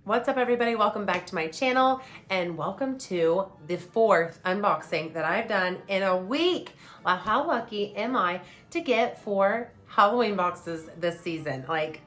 What's up, everybody? Welcome back to my channel and welcome to the 4th unboxing that I've done in a week. Wow, how lucky am I to get 4 Halloween boxes this season? Like,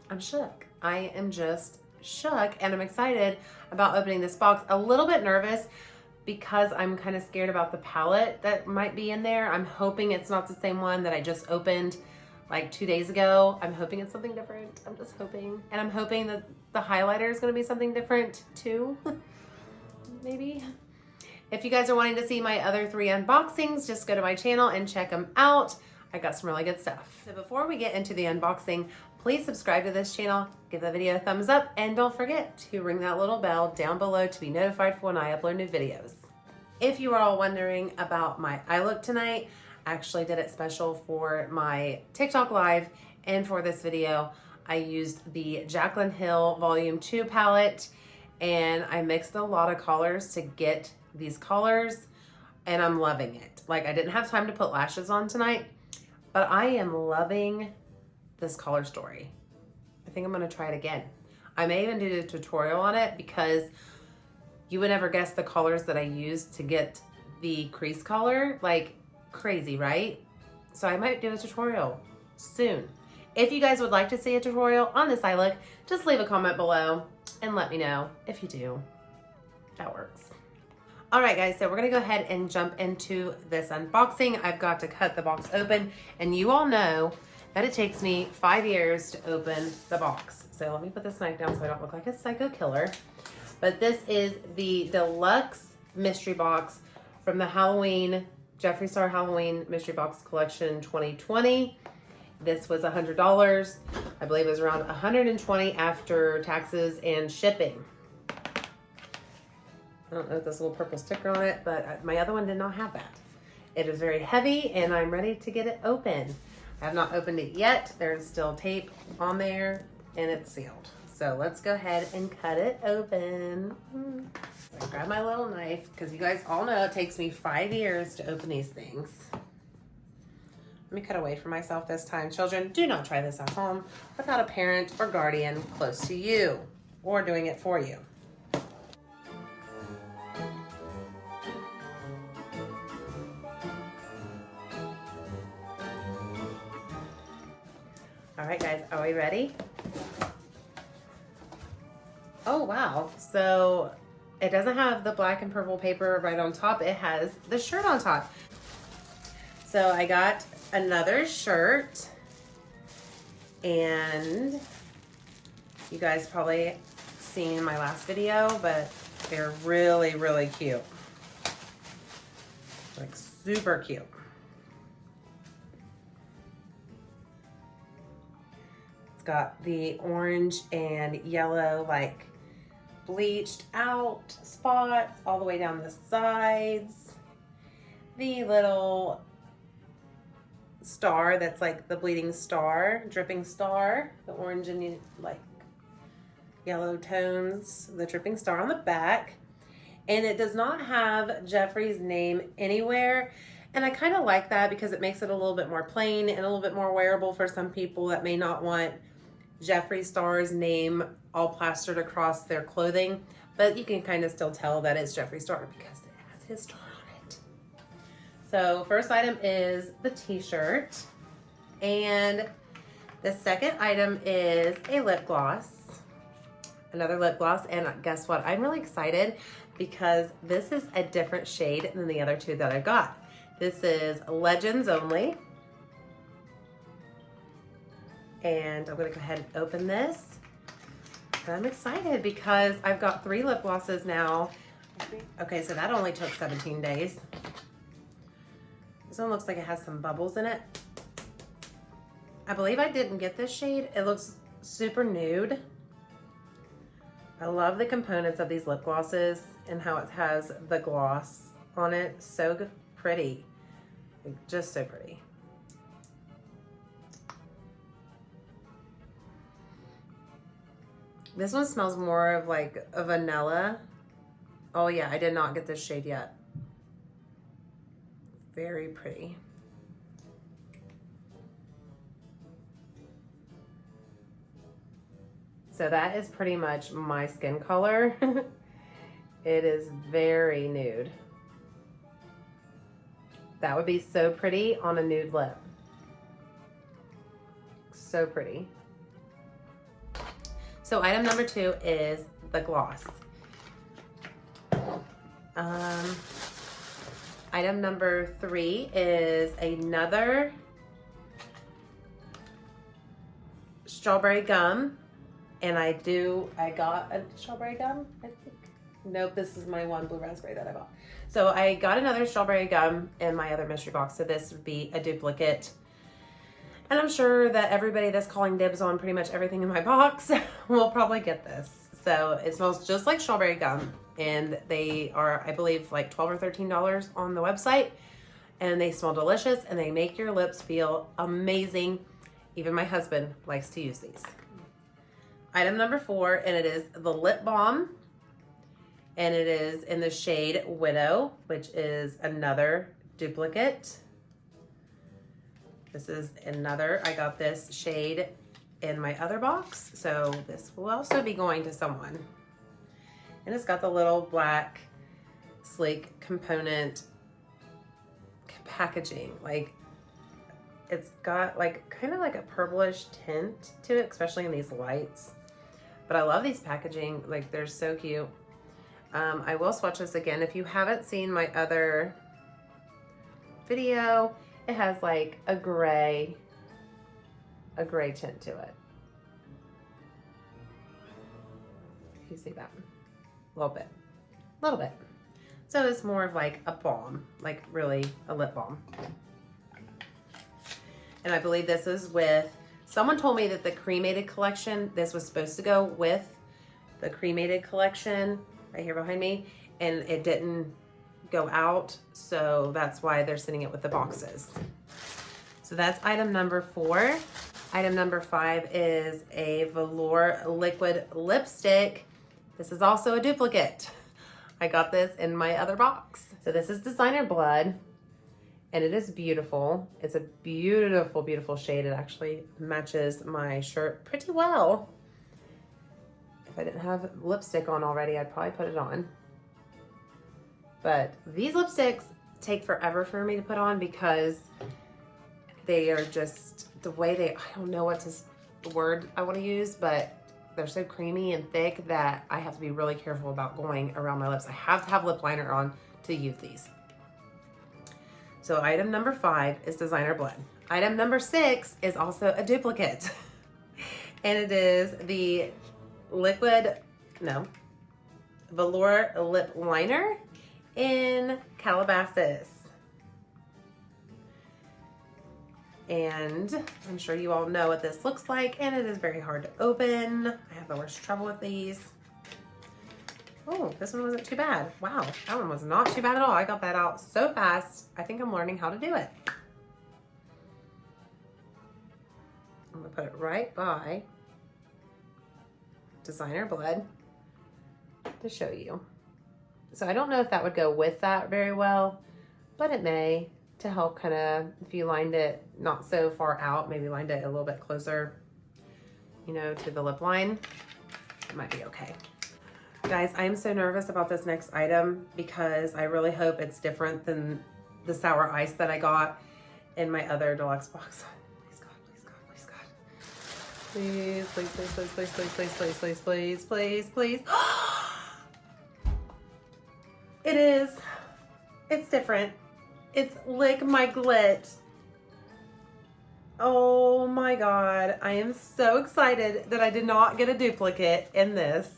I'm shook. I am just shook and I'm excited about opening this box. A little bit nervous because I'm kind of scared about the palette that might be in there. I'm hoping it's not the same one that I just opened like 2 days ago. I'm hoping it's something different. I'm just hoping. And I'm hoping that the highlighter is going to be something different too. Maybe. If you guys are wanting to see my other 3 unboxings, just go to my channel and check them out. I got some really good stuff. So before we get into the unboxing, please subscribe to this channel, give the video a thumbs up, and don't forget to ring that little bell down below to be notified for when I upload new videos. If you are all wondering about my eye look tonight, I actually did it special for my TikTok live and for this video. I used the Jaclyn Hill Volume 2 palette and I mixed a lot of colors to get these colors and I'm loving it. Like, I didn't have time to put lashes on tonight, but I am loving this color story. I think I'm gonna try it again. I may even do a tutorial on it because you would never guess the colors that I used to get the crease color. Like, crazy, right? So I might do a tutorial soon. If you guys would like to see a tutorial on this eye look, just leave a comment below and let me know if you do. That works. All right, guys, so we're gonna go ahead and jump into this unboxing. I've got to cut the box open, and you all know that it takes me 5 years to open the box. So let me put this knife down so I don't look like a psycho killer. But this is the Deluxe mystery box from the Jeffree Star Halloween Mystery Box Collection 2020. This was $100. I believe it was around $120 after taxes and shipping. I don't know if this little purple sticker on it, but my other one did not have that. It is very heavy and I'm ready to get it open. I have not opened it yet. There's still tape on there and it's sealed. So let's go ahead and cut it open. So I grab my little knife because you guys all know it takes me 5 years to open these things. Let me cut away from myself this time. Children, do not try this at home without a parent or guardian close to you or doing it for you. All right, guys, are we ready? Oh, wow. So it doesn't have the black and purple paper right on top. It has the shirt on top. So I got another shirt, and you guys probably seen my last video, but they're really, really cute. Like, super cute. It's got the orange and yellow, like, bleached out spots all the way down the sides. The little star that's like the bleeding star, dripping star, the orange and like yellow tones, the dripping star on the back. And it does not have Jeffree's name anywhere. And I kind of like that because it makes it a little bit more plain and a little bit more wearable for some people that may not want Jeffree Star's name all plastered across their clothing, but you can kind of still tell that it's Jeffree Star because it has his star on it. So first item is the t-shirt, and the second item is a lip gloss, another lip gloss. And guess what? I'm really excited because this is a different shade than the other 2 that I've got. This is Legends Only. And I'm gonna go ahead and open this. And I'm excited because I've got 3 lip glosses now. Okay, so that only took 17 days. This one looks like it has some bubbles in it. I believe I didn't get this shade. It looks super nude. I love the components of these lip glosses and how it has the gloss on it. So pretty, just so pretty. This one smells more of like a vanilla. Oh yeah, I did not get this shade yet. Very pretty. So that is pretty much my skin color. It is very nude. That would be so pretty on a nude lip. So pretty. So item number 2 is the gloss. Item number 3 is another strawberry gum. And I got a strawberry gum, I think. Nope, this is my one blue raspberry that I bought. So I got another strawberry gum in my other mystery box. So this would be a duplicate. And I'm sure that everybody that's calling dibs on pretty much everything in my box will probably get this. So it smells just like strawberry gum. And they are, I believe, like $12 or $13 on the website. And they smell delicious and they make your lips feel amazing. Even my husband likes to use these. Item number 4, and it is the lip balm. And it is in the shade Widow, which is another duplicate. This is another, I got this shade in my other box. So this will also be going to someone. And it's got the little black sleek component packaging. Like, it's got like kind of like a purplish tint to it, especially in these lights. But I love these packaging, like they're so cute. I will swatch this again. If you haven't seen my other video, it has like a gray tint to it. You see that? A little bit. So it's more of like a balm, like really a lip balm. And I believe this is with, someone told me that the cremated collection, this was supposed to go with the cremated collection right here behind me, and it didn't go out. So that's why they're sending it with the boxes. So that's item number 4. Item number 5 is a velour liquid lipstick. This is also a duplicate. I got this in my other box. So this is Designer Blood, and it is beautiful. It's a beautiful, beautiful shade. It actually matches my shirt pretty well. If I didn't have lipstick on already, I'd probably put it on. But these lipsticks take forever for me to put on because they are just the way they, I don't know what the word I want to use, but they're so creamy and thick that I have to be really careful about going around my lips. I have to have lip liner on to use these. So item number 5 is Designer Blood. Item number 6 is also a duplicate. And it is the velour lip liner in Calabasas. And I'm sure you all know what this looks like, and it is very hard to open. I have the worst trouble with these. Oh, this one wasn't too bad. Wow, that one was not too bad at all. I got that out so fast. I think I'm learning how to do it. I'm gonna put it right by Designer Blood to show you. So I don't know if that would go with that very well, but it may, to help kind of, if you lined it not so far out, maybe lined it a little bit closer, you know, to the lip line, it might be okay. Guys, I am so nervous about this next item because I really hope it's different than the sour ice that I got in my other deluxe box. Please God, please God, please God. Please, please, please, please, please, please, please, please, please, please, please, please. It is. It's different. It's Lick My Glit. Oh my God. I am so excited that I did not get a duplicate in this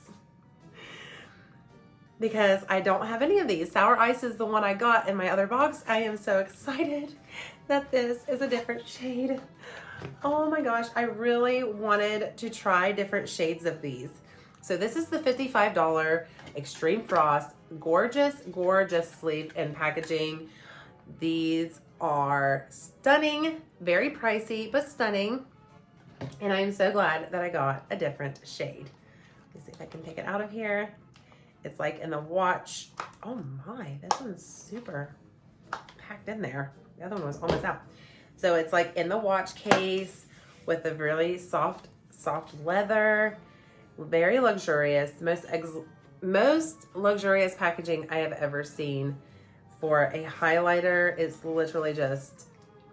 because I don't have any of these. Sour Ice is the one I got in my other box. I am so excited that this is a different shade. Oh my gosh. I really wanted to try different shades of these. So this is the $55 Extreme Frost. Gorgeous, gorgeous sleeve and packaging. These are stunning, very pricey, but stunning. And I am so glad that I got a different shade. Let me see if I can take it out of here. It's like in the watch. Oh my, this one's super packed in there. The other one was almost out. So it's like in the watch case with a really soft leather Very luxurious. Most luxurious packaging I have ever seen for a highlighter. It's literally just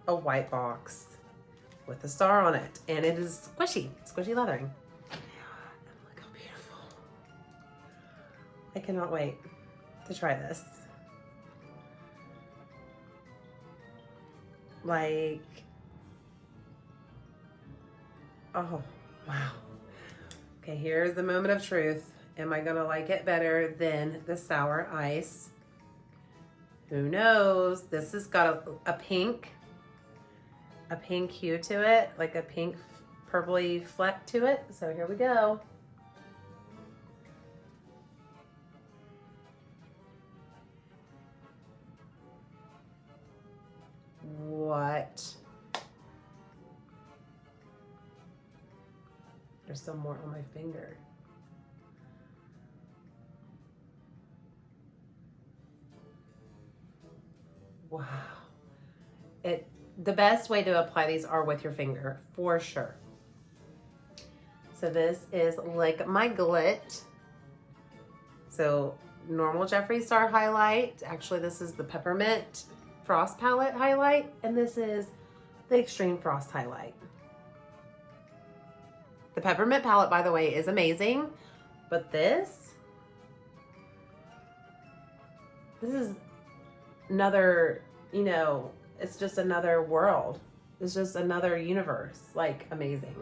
a white box with a star on it, and it is squishy leathering. Look how beautiful. I cannot wait to try this. Like, oh, wow. Okay, here's the moment of truth. Am I gonna like it better than the sour ice? Who knows? This has got a pink hue to it, like a pink purpley fleck to it. So here we go. What? There's some more on my finger. Wow. The best way to apply these are with your finger, for sure. So this is like my glit. So normal Jeffree Star highlight. Actually, this is the Peppermint Frost palette highlight, and this is the Extreme Frost highlight. The Peppermint palette, by the way, is amazing, but this is another, you know, it's just another world. It's just another universe, like amazing.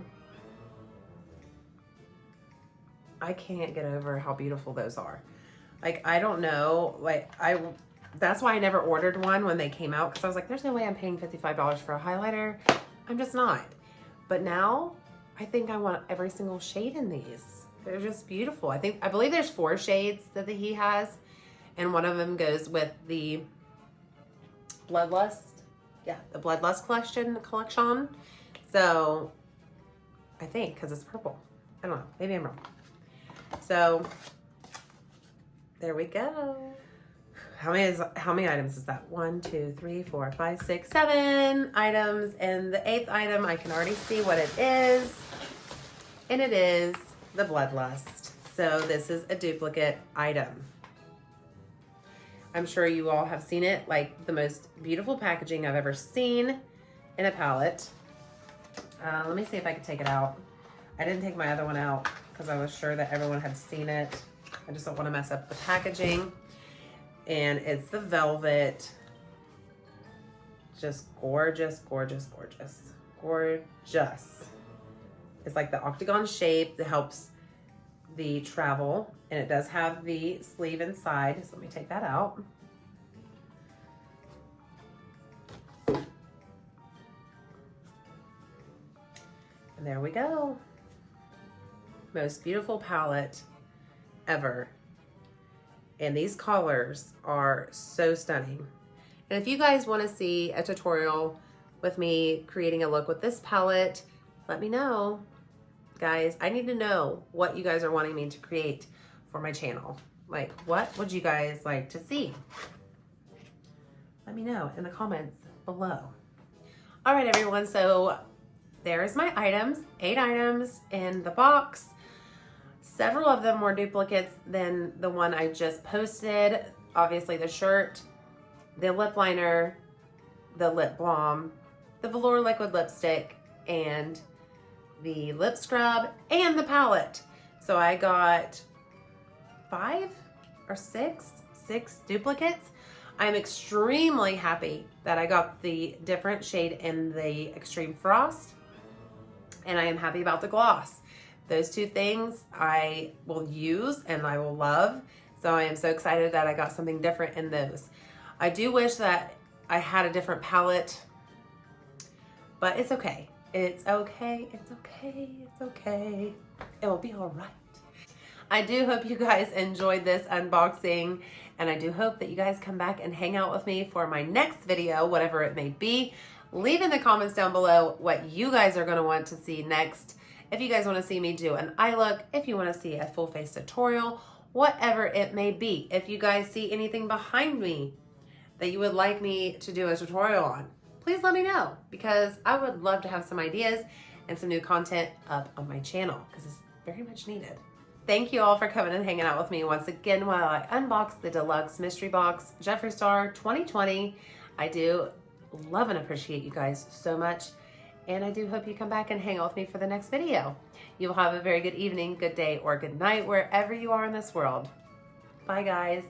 I can't get over how beautiful those are. Like, I don't know, like that's why I never ordered one when they came out, because I was like, there's no way I'm paying $55 for a highlighter. I'm just not. But now I think I want every single shade in these. They're just beautiful. I believe there's 4 shades that he has, and one of them goes with the Bloodlust. Yeah, the Bloodlust collection. So I think, because it's purple. I don't know. Maybe I'm wrong. So there we go. How many items is that? 1, 2, 3, 4, 5, 6, 7 items. And the 8th item, I can already see what it is. And it is the Bloodlust. So this is a duplicate item. I'm sure you all have seen it, like the most beautiful packaging I've ever seen in a palette. Let me see if I can take it out. I didn't take my other one out because I was sure that everyone had seen it. I just don't want to mess up the packaging. And it's the velvet. Just gorgeous, gorgeous, gorgeous, gorgeous. It's like the octagon shape that helps the travel, and it does have the sleeve inside. So let me take that out. And there we go. Most beautiful palette ever. And these colors are so stunning. And if you guys want to see a tutorial with me creating a look with this palette, let me know. Guys, I need to know what you guys are wanting me to create for my channel. Like, what would you guys like to see? Let me know in the comments below. All right, everyone, so there's my items, 8 items in the box. Several of them were duplicates than the one I just posted. Obviously the shirt, the lip liner, the lip balm, the velour liquid lipstick, and the lip scrub, and the palette. So I got 5 or 6 duplicates. I'm extremely happy that I got the different shade in the Extreme Frost, and I am happy about the gloss. Those 2 things I will use and I will love. So I am so excited that I got something different in those. I do wish that I had a different palette, but it's okay. It's okay, it's okay, it's okay. It will be all right. I do hope you guys enjoyed this unboxing, and I do hope that you guys come back and hang out with me for my next video, whatever it may be. Leave in the comments down below what you guys are gonna want to see next. If you guys wanna see me do an eye look, if you wanna see a full face tutorial, whatever it may be. If you guys see anything behind me that you would like me to do a tutorial on, please let me know, because I would love to have some ideas and some new content up on my channel, because it's very much needed. Thank you all for coming and hanging out with me once again while I unbox the Deluxe Mystery Box Jeffree Star 2020. I do love and appreciate you guys so much, and I do hope you come back and hang out with me for the next video. You will have a very good evening, good day, or good night wherever you are in this world. Bye, guys.